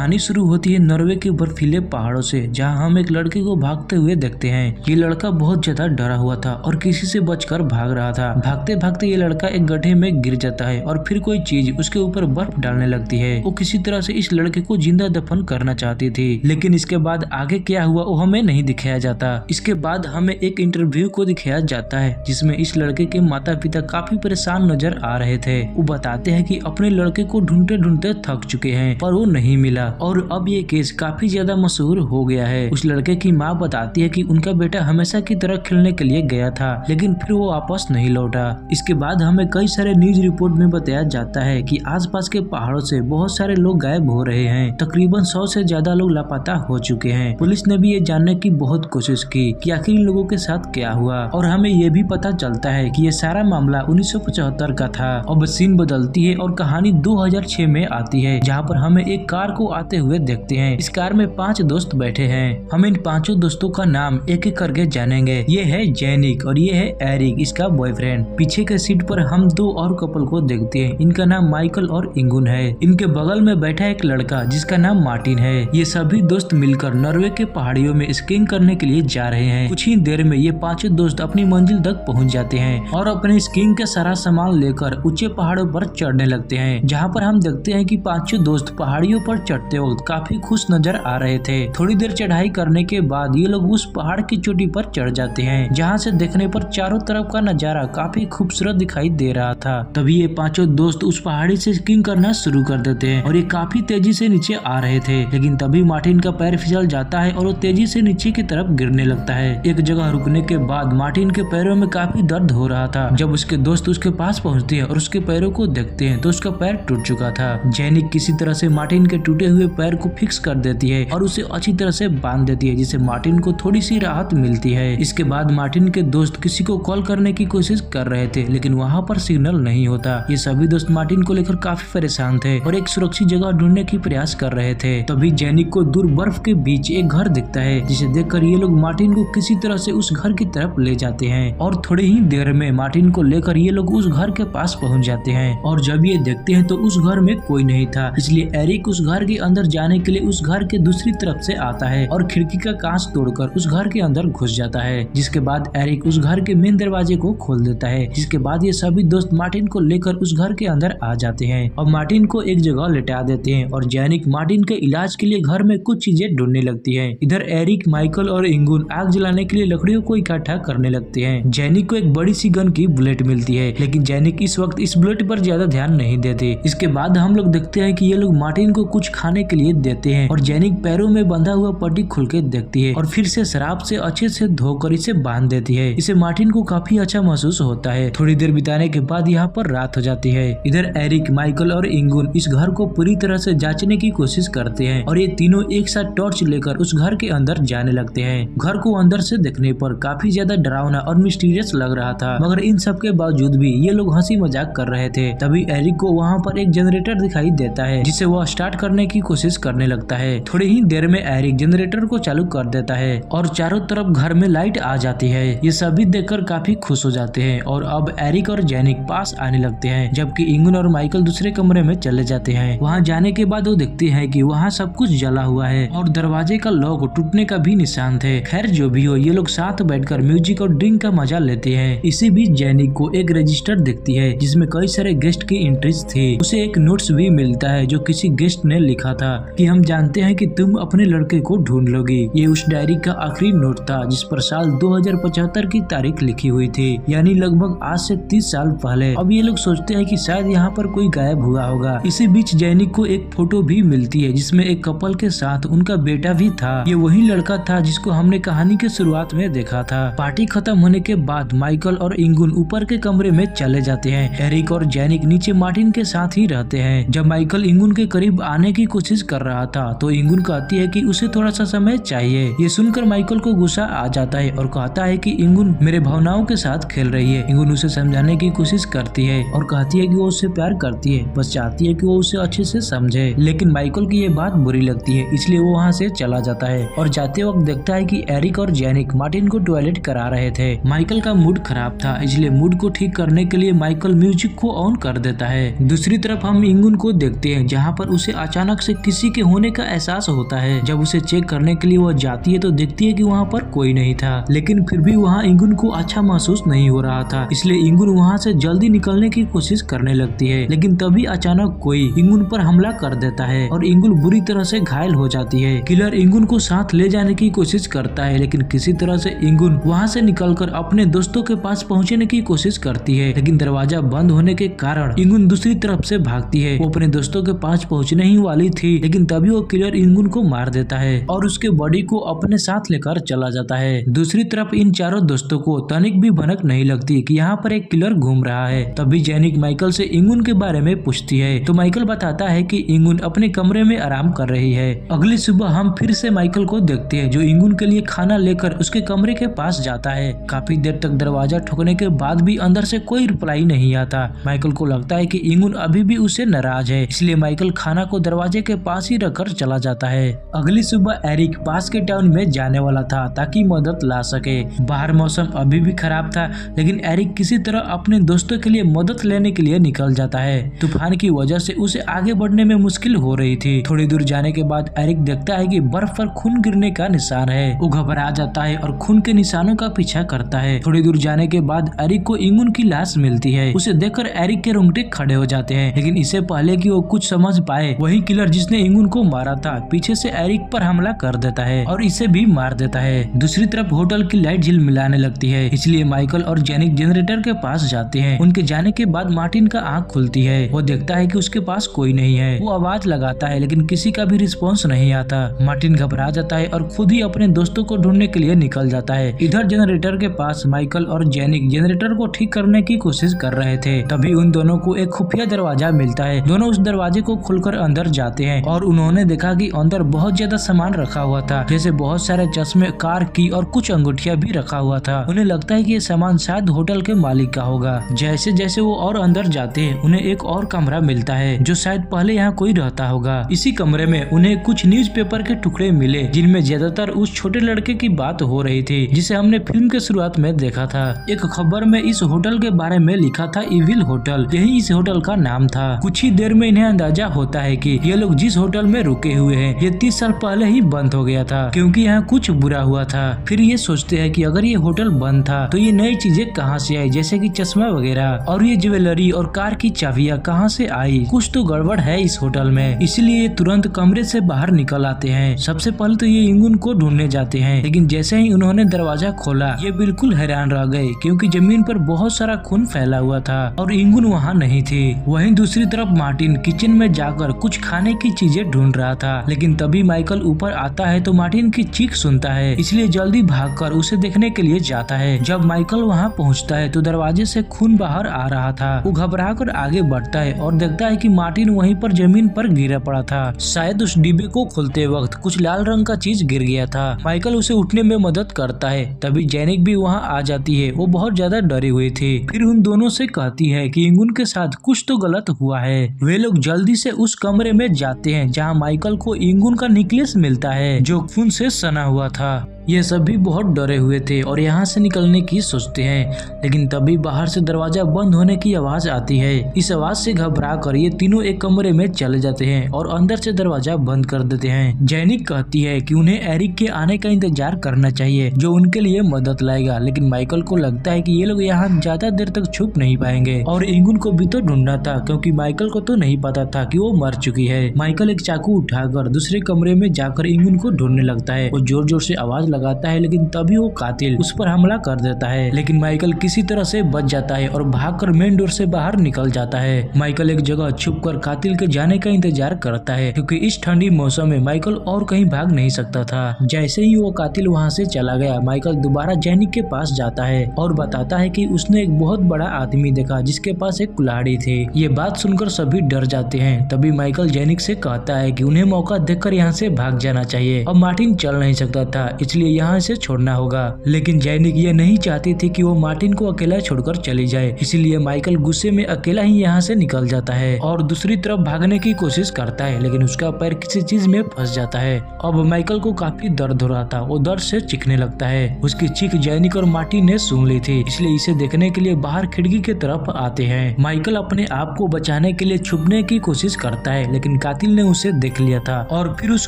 कहानी शुरू होती है नॉर्वे के बर्फीले पहाड़ों से, जहां हम एक लड़के को भागते हुए देखते हैं। ये लड़का बहुत ज्यादा डरा हुआ था और किसी से बचकर भाग रहा था। भागते भागते ये लड़का एक गड्ढे में गिर जाता है और फिर कोई चीज उसके ऊपर बर्फ डालने लगती है। वो किसी तरह से इस लड़के को जिंदा दफन करना चाहती थी, लेकिन इसके बाद आगे क्या हुआ वो हमें नहीं दिखाया जाता। इसके बाद हमें एक इंटरव्यू को दिखाया जाता है जिसमें इस लड़के के माता पिता काफी परेशान नजर आ रहे थे। वो बताते हैं कि अपने लड़के को ढूंढते ढूंढते थक चुके हैं पर वो नहीं मिला और अब ये केस काफी ज्यादा मशहूर हो गया है। उस लड़के की माँ बताती है कि उनका बेटा हमेशा की तरह खेलने के लिए गया था लेकिन फिर वो वापस नहीं लौटा। इसके बाद हमें कई सारे न्यूज रिपोर्ट में बताया जाता है कि आसपास के पहाड़ों से बहुत सारे लोग गायब हो रहे हैं। तकरीबन 100 से ज्यादा लोग लापता हो चुके हैं। पुलिस ने भी ये जानने की बहुत कोशिश की कि आखिर इन लोगों के साथ क्या हुआ और हमें ये भी पता चलता है कि ये सारा मामला 1975 का था। अब सीन बदलती है और कहानी 2006 में आती है, जहाँ पर हमें एक कार को आते हुए देखते हैं। इस कार में 5 दोस्त बैठे हैं। हम इन 5 दोस्तों का नाम एक एक करके जानेंगे। ये है जेनिक और ये है एरिक, इसका बॉयफ्रेंड। पीछे के सीट पर हम 2 और कपल को देखते हैं। इनका नाम माइकल और इंगुन है। इनके बगल में बैठा एक लड़का जिसका नाम मार्टिन है। ये सभी दोस्त मिलकर नॉर्वे के पहाड़ियों में स्कीइंग करने के लिए जा रहे हैं। कुछ ही देर में ये 5 दोस्त अपनी मंजिल तक पहुँच जाते हैं और अपने स्कीइंग का सारा सामान लेकर ऊंचे पहाड़ों पर चढ़ने लगते हैं, जहाँ पर हम देखते हैं कि 5 दोस्त पहाड़ियों पर चढ़ते वक्त काफी खुश नजर आ रहे थे। थोड़ी देर चढ़ाई करने के बाद ये लोग उस पहाड़ की चोटी पर चढ़ जाते हैं, जहाँ से देखने पर चारों तरफ का नजारा काफी खूबसूरत दिखाई दे रहा था। तभी ये 5 दोस्त उस पहाड़ी से स्कीइंग करना शुरू कर देते हैं और ये काफी तेजी से नीचे आ रहे थे, लेकिन तभी मार्टिन का पैर फिसल जाता है और वो तेजी से नीचे की तरफ गिरने लगता है। एक जगह रुकने के बाद मार्टिन के पैरों में काफी दर्द हो रहा था। जब उसके दोस्त उसके पास पहुँचते हैं और उसके पैरों को देखते हैं तो उसका पैर टूट चुका था। जेनिक किसी तरह से मार्टिन के टूटे हुए पैर को फिक्स कर देती है और उसे अच्छी तरह से बांध देती है, जिससे मार्टिन को थोड़ी सी राहत मिलती है। इसके बाद मार्टिन के दोस्त किसी को कॉल करने की कोशिश कर रहे थे, लेकिन वहाँ पर सिग्नल नहीं होता। ये सभी दोस्त मार्टिन को लेकर काफी परेशान थे और एक सुरक्षित जगह ढूंढने की प्रयास कर रहे थे। तभी जेनिक को दूर बर्फ के बीच एक घर दिखता है, जिसे देखकर ये लोग मार्टिन को किसी तरह से उस घर की तरफ ले जाते हैं और थोड़ी ही देर में मार्टिन को लेकर ये लोग उस घर के पास पहुँच जाते हैं। और जब ये देखते हैं तो उस घर में कोई नहीं था, इसलिए एरिक उस घर के अंदर जाने के लिए उस घर के दूसरी तरफ से आता है और खिड़की का कांच तोड़कर उस घर के अंदर घुस जाता है। जिसके बाद एरिक उस घर के मेन दरवाजे को खोल देता है। जिसके बाद ये सभी दोस्त मार्टिन को लेकर उस घर के अंदर आ जाते हैं और मार्टिन को एक जगह लेटा देते हैं और जेनिक मार्टिन के इलाज के लिए घर में कुछ चीजें ढूंढने लगती है। इधर एरिक, माइकल और इंगुन आग जलाने के लिए लकड़ियों को इकट्ठा करने लगते हैं। जेनिक को एक बड़ी सी गन की बुलेट मिलती है, लेकिन जेनिक इस वक्त इस बुलेट पर ज्यादा ध्यान नहीं देते। इसके बाद हम लोग देखते हैं कि ये लोग मार्टिन को कुछ खाने के लिए देते हैं और जेनिक पैरों में बंधा हुआ पट्टी खुल के देखती है और फिर से शराब से अच्छे से धोकर इसे बांध देती है। इसे मार्टिन को काफी अच्छा महसूस होता है। थोड़ी देर बिताने के बाद यहाँ पर रात हो जाती है। इधर एरिक, माइकल और इंगुन इस घर को पूरी तरह से जांचने की कोशिश करते हैं और ये तीनों एक साथ टॉर्च लेकर उस घर के अंदर जाने लगते हैं। घर को अंदर से देखने पर काफी ज्यादा डरावना और मिस्टीरियस लग रहा था, मगर इन सब के बावजूद भी ये लोग हंसी मजाक कर रहे थे। तभी एरिक को वहाँ पर एक जनरेटर दिखाई देता है, जिसे वह स्टार्ट करने की कोशिश करने लगता है। थोड़ी ही देर में एरिक जनरेटर को चालू कर देता है और चारों तरफ घर में लाइट आ जाती है। ये सभी देखकर काफी खुश हो जाते हैं और अब एरिक और जेनिक पास आने लगते हैं, जबकि इंगुन और माइकल दूसरे कमरे में चले जाते हैं। वहाँ जाने के बाद वो देखते हैं कि वहाँ सब कुछ जला हुआ है और दरवाजे का लॉक टूटने का भी निशान थे। खैर जो भी हो, ये लोग साथ बैठकर म्यूजिक और ड्रिंक का मजा लेते हैं। इसी बीच जेनिक को एक रजिस्टर दिखती है जिसमें कई सारे गेस्ट की एंट्रीज थी। उसे एक नोट्स भी मिलता है जो किसी गेस्ट ने लिखा था कि हम जानते हैं कि तुम अपने लड़के को ढूंढ लोगी। ये उस डायरी का आखिरी नोट था जिस पर साल 2075 की तारीख लिखी हुई थी, यानी लगभग आज से 30 साल पहले। अब ये लोग सोचते हैं कि शायद यहाँ पर कोई गायब हुआ होगा। इसी बीच जेनिक को एक फोटो भी मिलती है जिसमें एक कपल के साथ उनका बेटा भी था। ये वही लड़का था जिसको हमने कहानी के शुरुआत में देखा था। पार्टी खत्म होने के बाद माइकल और इंगुन ऊपर के कमरे में चले जाते हैं। एरिक और जेनिक नीचे मार्टिन के साथ ही रहते हैं। जब माइकल इंगुन के करीब आने की कोशिश कर रहा था तो इंगुन कहती है कि उसे थोड़ा सा समय चाहिए। ये सुनकर माइकल को गुस्सा आ जाता है और कहता है कि इंगुन मेरे भावनाओं के साथ खेल रही है। इंगुन उसे समझाने की कोशिश करती है और कहती है कि वो उससे प्यार करती है, बस चाहती है कि वो उसे अच्छे से समझे। लेकिन माइकल की ये बात बुरी लगती है, इसलिए वो वहाँ से चला जाता है और जाते वक्त देखता है कि एरिक और जेनिक मार्टिन को टॉयलेट करा रहे थे। माइकल का मूड खराब था, इसलिए मूड को ठीक करने के लिए माइकल म्यूजिक को ऑन कर देता है। दूसरी तरफ हम इंगुन को देखते हैं, जहाँ पर उसे अचानक से उसे किसी के होने का एहसास होता है। जब उसे चेक करने के लिए वो जाती है तो देखती है कि वहाँ पर कोई नहीं था, लेकिन फिर भी वहाँ इंगुन को अच्छा महसूस नहीं हो रहा था, इसलिए इंगुन वहाँ से जल्दी निकलने की कोशिश करने लगती है। लेकिन तभी अचानक कोई इंगुन पर हमला कर देता है और इंगुन बुरी तरह से घायल हो जाती है। किलर इंगुन को साथ ले जाने की कोशिश करता है, लेकिन किसी तरह से इंगुन वहाँ से निकलकर अपने दोस्तों के पास पहुँचने की कोशिश करती है, लेकिन दरवाजा बंद होने के कारण इंगुन दूसरी तरफ से भागती है। वो अपने दोस्तों के पास पहुँचने ही वाली थी, लेकिन तभी वो किलर इंगुन को मार देता है और उसके बॉडी को अपने साथ लेकर चला जाता है। दूसरी तरफ इन चारों दोस्तों को तनिक भी भनक नहीं लगती कि यहाँ पर एक किलर घूम रहा है। तभी जेनिक माइकल से इंगुन के बारे में पूछती है तो माइकल बताता है कि इंगुन अपने कमरे में आराम कर रही है। अगली सुबह हम फिर से माइकल को देखते हैं जो इंगुन के लिए खाना लेकर उसके कमरे के पास जाता है। काफी देर तक दरवाजा ठोकने के बाद भी अंदर से कोई रिप्लाई नहीं आता। माइकल को लगता है कि इंगुन अभी भी उससे नाराज है, इसलिए माइकल खाना को दरवाजे के पास ही रखकर चला जाता है। अगली सुबह एरिक पास के टाउन में जाने वाला था ताकि मदद ला सके। बाहर मौसम अभी भी खराब था, लेकिन एरिक किसी तरह अपने दोस्तों के लिए मदद लेने के लिए निकल जाता है। तूफान की वजह से उसे आगे बढ़ने में मुश्किल हो रही थी। थोड़ी दूर जाने के बाद एरिक देखता है कि बर्फ पर खून गिरने का निशान है। वो घबरा जाता है और खून के निशानों का पीछा करता है। थोड़ी दूर जाने के बाद एरिक को इंगुन की लाश मिलती है। उसे देखकर एरिक के रोंगटे खड़े हो जाते हैं, लेकिन इससे पहले कि वो कुछ समझ पाए वही किलर जिसने इंगुन को मारा था पीछे से एरिक पर हमला कर देता है और इसे भी मार देता है। दूसरी तरफ होटल की लाइट झिलमिलाने लगती है, इसलिए माइकल और जेनिक जनरेटर के पास जाते हैं। उनके जाने के बाद मार्टिन का आंख खुलती है। वो देखता है कि उसके पास कोई नहीं है। वो आवाज लगाता है, लेकिन किसी का भी रिस्पॉन्स नहीं आता। मार्टिन घबरा जाता है और खुद ही अपने दोस्तों को ढूंढने के लिए निकल जाता है। इधर जनरेटर के पास माइकल और जेनिक जनरेटर को ठीक करने की कोशिश कर रहे थे। तभी उन दोनों को एक खुफिया दरवाजा मिलता है। दोनों उस दरवाजे को खोलकर अंदर जाते हैं और उन्होंने देखा कि अंदर बहुत ज्यादा सामान रखा हुआ था, जैसे बहुत सारे चश्मे, कार की और कुछ अंगूठिया भी रखा हुआ था। उन्हें लगता है कि ये सामान शायद होटल के मालिक का होगा। जैसे जैसे वो और अंदर जाते हैं उन्हें एक और कमरा मिलता है जो शायद पहले यहाँ कोई रहता होगा। इसी कमरे में उन्हें कुछ न्यूज़पेपर के टुकड़े मिले जिनमें ज्यादातर उस छोटे लड़के की बात हो रही थी जिसे हमने फिल्म के शुरुआत में देखा था। एक खबर में इस होटल के बारे में लिखा था इविल होटल, यही इस होटल का नाम था। कुछ ही देर में इन्हें अंदाजा होता है कि ये लोग जिस होटल में रुके हुए हैं ये 30 साल पहले ही बंद हो गया था क्योंकि यहाँ कुछ बुरा हुआ था। फिर ये सोचते हैं कि अगर ये होटल बंद था तो ये नई चीजें कहाँ से आई, जैसे कि चश्मा वगैरह, और ये ज्वेलरी और कार की चाबियां कहाँ से आई। कुछ तो गड़बड़ है इस होटल में, इसलिए ये तुरंत कमरे से बाहर निकल आते हैं। सबसे पहले तो ये इंगुन को ढूंढने जाते हैं, लेकिन जैसे ही उन्होंने दरवाजा खोला ये बिल्कुल हैरान रह गए क्योंकि जमीन पर बहुत सारा खून फैला हुआ था और इंगुन वहाँ नहीं थी। वहीं दूसरी तरफ मार्टिन किचन में जाकर कुछ खाने की चीजें ढूंढ रहा था, लेकिन तभी माइकल ऊपर आता है तो मार्टिन की चीख सुनता है, इसलिए जल्दी भागकर उसे देखने के लिए जाता है। जब माइकल वहाँ पहुँचता है तो दरवाजे से खून बाहर आ रहा था। वो घबराकर आगे बढ़ता है और देखता है कि मार्टिन वहीं पर जमीन पर गिरा पड़ा था। शायद उस डिब्बे को खोलते वक्त कुछ लाल रंग का चीज गिर गया था। माइकल उसे उठने में मदद करता है। तभी जेनिक भी वहाँ आ जाती है। वो बहुत ज्यादा डरी हुई थी। फिर उन दोनों से कहती है कि इंगुन के साथ कुछ तो गलत हुआ है। वे लोग जल्दी से उस कमरे में जाते हैं जहाँ माइकल को इंगुन का नेकलेस मिलता है जो खून से सना हुआ था। ये सभी बहुत डरे हुए थे और यहाँ से निकलने की सोचते हैं, लेकिन तभी बाहर से दरवाजा बंद होने की आवाज आती है। इस आवाज से घबरा कर ये तीनों एक कमरे में चले जाते हैं और अंदर से दरवाजा बंद कर देते हैं। जेनिक कहती है कि उन्हें एरिक के आने का इंतजार करना चाहिए जो उनके लिए मदद लाएगा, लेकिन माइकल को लगता है कि ये लोग यहाँ ज्यादा देर तक छुप नहीं पाएंगे और इंगुन को भी तो ढूंढना था क्योंकि माइकल को तो नहीं पता था कि वो मर चुकी है। माइकल एक चाकू उठाकर दूसरे कमरे में जाकर इंगुन को ढूंढने लगता है। वो जोर जोर से आवाज लगाता है, लेकिन तभी वो कातिल उस पर हमला कर देता है, लेकिन माइकल किसी तरह से बच जाता है और भागकर मेन डोर से बाहर निकल जाता है। माइकल एक जगह छुपकर कातिल के जाने का इंतजार करता है क्योंकि इस ठंडी मौसम में माइकल और कहीं भाग नहीं सकता था। जैसे ही वो कातिल वहाँ से चला गया, माइकल दोबारा जेनिक के पास जाता है और बताता है कि उसने एक बहुत बड़ा आदमी देखा जिसके पास एक कुल्हाड़ी थी। ये बात सुनकर सभी डर जाते हैं। तभी माइकल जेनिक से कहता है कि उन्हें मौका देखकर यहाँ से भाग जाना चाहिए। अब मार्टिन चल नहीं सकता था, इसलिए इसलिए यहाँ से छोड़ना होगा। लेकिन जैनिक ये नहीं चाहती थी कि वो मार्टिन को अकेला छोड़कर चली जाए, इसलिए माइकल गुस्से में अकेला ही यहाँ से निकल जाता है और दूसरी तरफ भागने की कोशिश करता है, लेकिन उसका पैर किसी चीज में फंस जाता है। अब माइकल को काफी दर्द हो रहा था, वो दर्द से चीखने लगता है। उसकी चीख जैनिक और मार्टिन ने सुन ली थी, इसलिए इसे देखने के लिए बाहर खिड़की की तरफ आते हैं। माइकल अपने आप को बचाने के लिए छुपने की कोशिश करता है, लेकिन कातिल ने उसे देख लिया था और फिर उस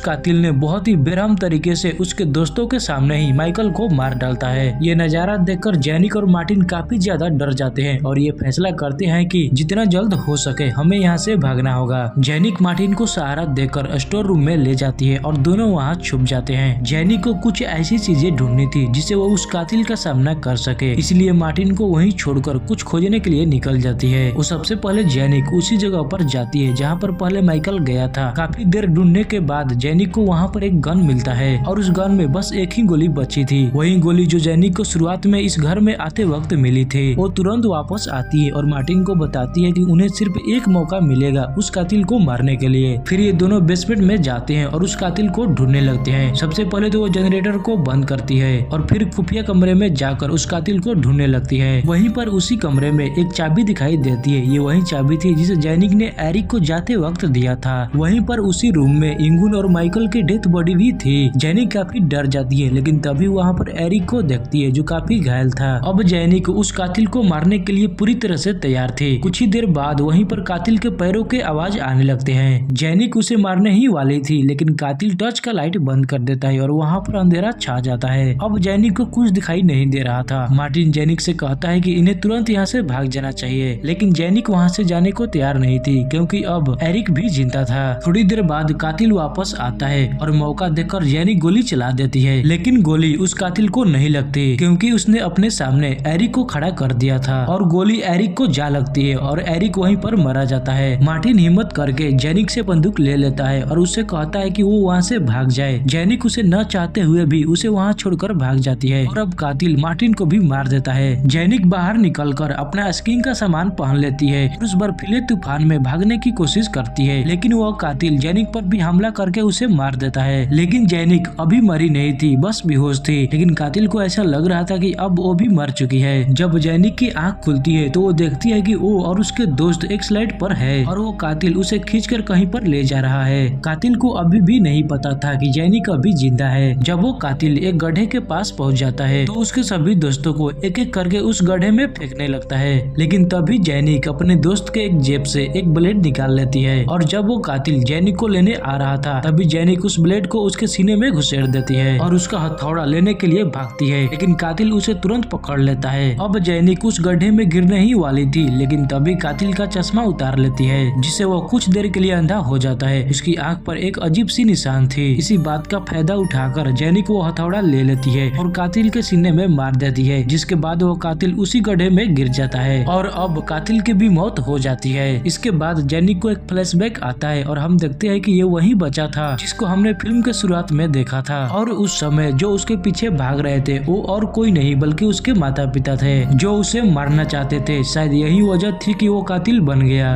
कातिल ने बहुत ही बेरहम तरीके से उसके दोस्तों के सामने ही माइकल को मार डालता है। ये नजारा देखकर जैनिक और मार्टिन काफी ज्यादा डर जाते हैं और ये फैसला करते हैं कि जितना जल्द हो सके हमें यहाँ से भागना होगा। जैनिक मार्टिन को सहारा देकर स्टोर रूम में ले जाती है और दोनों वहाँ छुप जाते हैं। जैनिक को कुछ ऐसी चीजें ढूंढनी थी जिससे वो उस कातिल का सामना कर सके, इसलिए मार्टिन को वहीं छोड़कर कुछ खोजने के लिए निकल जाती है। वो सबसे पहले जैनिक उसी जगह पर जाती है जहाँ पर पहले माइकल गया था। काफी देर ढूंढने के बाद जैनिक को वहाँ पर एक गन मिलता है और उस गन में बस एक ही गोली बची थी, वही गोली जो जैनिक को शुरुआत में इस घर में आते वक्त मिली थी। वो तुरंत वापस आती है और मार्टिन को बताती है कि उन्हें सिर्फ एक मौका मिलेगा उस कातिल को मारने के लिए। फिर ये दोनों बेसमेंट में जाते हैं और उस कातिल को ढूंढने लगते हैं। सबसे पहले तो वो जनरेटर को बंद करती है और फिर खुफिया कमरे में जाकर उस कातिल को ढूंढने लगती है। वहीं पर उसी कमरे में एक चाबी दिखाई देती है, ये वही चाबी थी जिसे जैनिक ने एरिक को जाते वक्त दिया था। वहीं पर उसी रूम में इंगुन और माइकल की डेथ बॉडी भी थी। जैनिक काफी डर जाती है, लेकिन तभी वहाँ पर एरिक को देखती है जो काफी घायल था। अब जैनिक उस कातिल को मारने के लिए पूरी तरह से तैयार थे। कुछ ही देर बाद वहीं पर कातिल के पैरों के आवाज आने लगते हैं। जैनिक उसे मारने ही वाली थी, लेकिन कातिल टॉर्च का लाइट बंद कर देता है और वहाँ पर अंधेरा छा जाता है। अब जैनिक को कुछ दिखाई नहीं दे रहा था। मार्टिन जैनिक से कहता है कि इन्हें तुरंत यहाँ से भाग जाना चाहिए, लेकिन जैनिक वहाँ से जाने को तैयार नहीं थी क्योंकि अब एरिक भी जिंदा था। थोड़ी देर बाद कातिल वापस आता है और मौका देखकर जैनिक गोली चला देती है, लेकिन गोली उस कातिल को नहीं लगती क्योंकि उसने अपने सामने एरिक को खड़ा कर दिया था और गोली एरिक को जा लगती है और एरिक वहीं पर मारा जाता है। मार्टिन हिम्मत करके जैनिक से बंदूक ले लेता है और उससे कहता है कि वो वहाँ से भाग जाए। जैनिक उसे न चाहते हुए भी उसे वहाँ छोड़कर भाग जाती है और अब कातिल मार्टिन को भी मार देता है। जैनिक बाहर निकलकर अपना स्कीइंग का सामान पहन लेती है और उस बर्फीले तूफान में भागने की कोशिश करती है, लेकिन वह कातिल जैनिक पर भी हमला करके उसे मार देता है। लेकिन जैनिक अभी मरी नहीं थी, बस बेहोश थी, लेकिन कातिल को ऐसा लग रहा था कि अब वो भी मर चुकी है। जब जैनिक की आंख खुलती है तो वो देखती है कि वो और उसके दोस्त एक स्लाइड पर है और वो कातिल उसे खींचकर कहीं पर ले जा रहा है। कातिल को अभी भी नहीं पता था कि जैनिक अभी जिंदा है। जब वो कातिल एक गड्ढे के पास पहुंच जाता है तो उसके सभी दोस्तों को एक एक करके उस गड्ढे में फेंकने लगता है, लेकिन तभी जैनिक अपने दोस्त के एक जेब से एक ब्लेड निकाल लेती है और जब वो कातिल जैनिक को लेने आ रहा था तभी जैनिक उस ब्लेड को उसके सीने में घुसेड़ देती है और उसका हथौड़ा लेने के लिए भागती है, लेकिन कातिल उसे तुरंत पकड़ लेता है। अब जैनिक उस गड्ढे में गिरने ही वाली थी, लेकिन तभी कातिल का चश्मा उतार लेती है जिससे वो कुछ देर के लिए अंधा हो जाता है। उसकी आंख पर एक अजीब सी निशान थी। इसी बात का फायदा उठाकर जैनिक वो हथौड़ा ले लेती है और कातिल के सीने में मार देती है, जिसके बाद वो कातिल उसी गड्ढे में गिर जाता है और अब कातिल की भी मौत हो जाती है। इसके बाद जैनिक को एक फ्लैशबैक आता है और हम देखते हैं कि ये वही बचा था जिसको हमने फिल्म के शुरुआत में देखा था और उस समय जो उसके पीछे भाग रहे थे वो और कोई नहीं बल्कि उसके माता पिता थे जो उसे मारना चाहते थे। शायद यही वजह थी कि वो कातिल बन गया।